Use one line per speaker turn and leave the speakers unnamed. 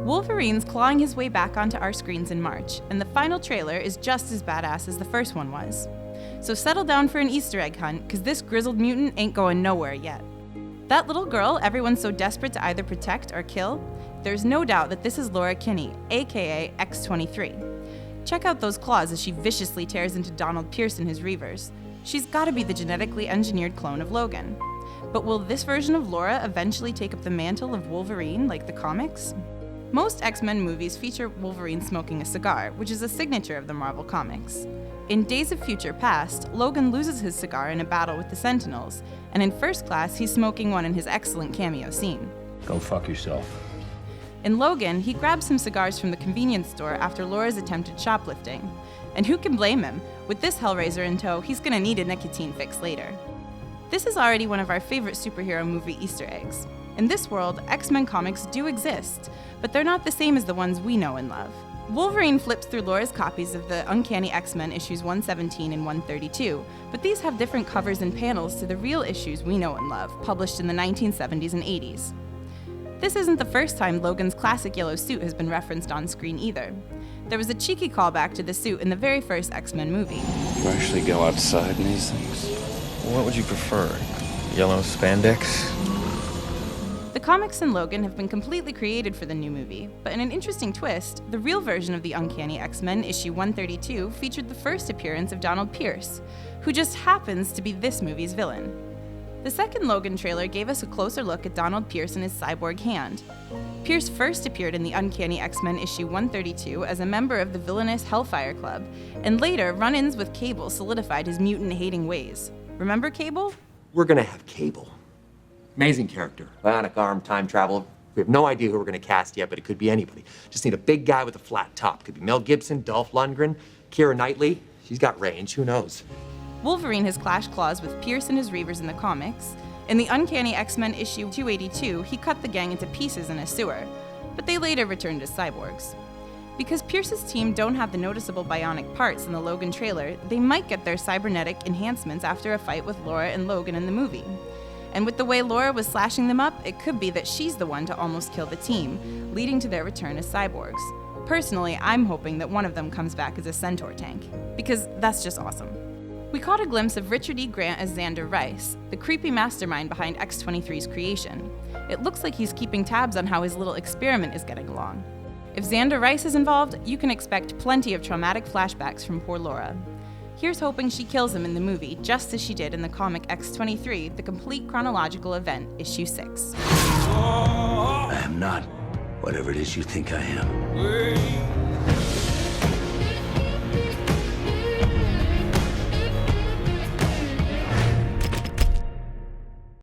Wolverine's clawing his way back onto our screens in March, and the final trailer is just as badass as the first one was. So settle down for an Easter egg hunt, because this grizzled mutant ain't going nowhere yet. That little girl everyone's so desperate to either protect or kill, there's no doubt that this is Laura Kinney, aka X-23. Check out those claws as she viciously tears into Donald Pierce and his Reavers. She's gotta be the genetically engineered clone of Logan. But will this version of Laura eventually take up the mantle of Wolverine like the comics? Most X-Men movies feature Wolverine smoking a cigar, which is a signature of the Marvel Comics. In Days of Future Past, Logan loses his cigar in a battle with the Sentinels, and in First Class, he's smoking one in his excellent cameo scene.
Go fuck yourself.
In Logan, he grabs some cigars from the convenience store after Laura's attempted shoplifting. And who can blame him? With this Hellraiser in tow, he's gonna need a nicotine fix later. This is already one of our favorite superhero movie Easter eggs. In this world, X-Men comics do exist, but they're not the same as the ones we know and love. Wolverine flips through Laura's copies of the Uncanny XMen issues 117 and 132, but these have different covers and panels to the real issues we know and love, published in the 1970s and 80s. This isn't the first time Logan's classic yellow suit has been referenced on screen either. There was a cheeky callback to the suit in the very first X-Men movie.
You actually go outside in these things?
What would you prefer? Yellow spandex?
The comics in Logan have been completely created for the new movie, but in an interesting twist, the real version of the Uncanny X-Men issue 132 featured the first appearance of Donald Pierce, who just happens to be this movie's villain. The second Logan trailer gave us a closer look at Donald Pierce and his cyborg hand. Pierce first appeared in the Uncanny X-Men issue 132 as a member of the villainous Hellfire Club, and later run-ins with Cable solidified his mutant-hating ways. Remember Cable?
We're gonna have Cable. Amazing character. Bionic arm, time travel. We have no idea who we're gonna cast yet, but it could be anybody. Just need a big guy with a flat top. Could be Mel Gibson, Dolph Lundgren, Keira Knightley. She's got range, who knows?
Wolverine has clashed claws with Pierce and his Reavers in the comics. In the Uncanny X-Men issue 282, he cut the gang into pieces in a sewer, but they later returned as cyborgs. Because Pierce's team don't have the noticeable bionic parts in the Logan trailer, they might get their cybernetic enhancements after a fight with Laura and Logan in the movie. And with the way Laura was slashing them up, it could be that she's the one to almost kill the team, leading to their return as cyborgs. Personally, I'm hoping that one of them comes back as a centaur tank, because that's just awesome. We caught a glimpse of Richard E. Grant as Xander Reise, the creepy mastermind behind X-23's creation. It looks like he's keeping tabs on how his little experiment is getting along. If Xander Reise is involved, you can expect plenty of traumatic flashbacks from poor Laura. Here's hoping she kills him in the movie, just as she did in the comic X-23, the complete chronological event, issue 6.
I am not whatever it is you think I am.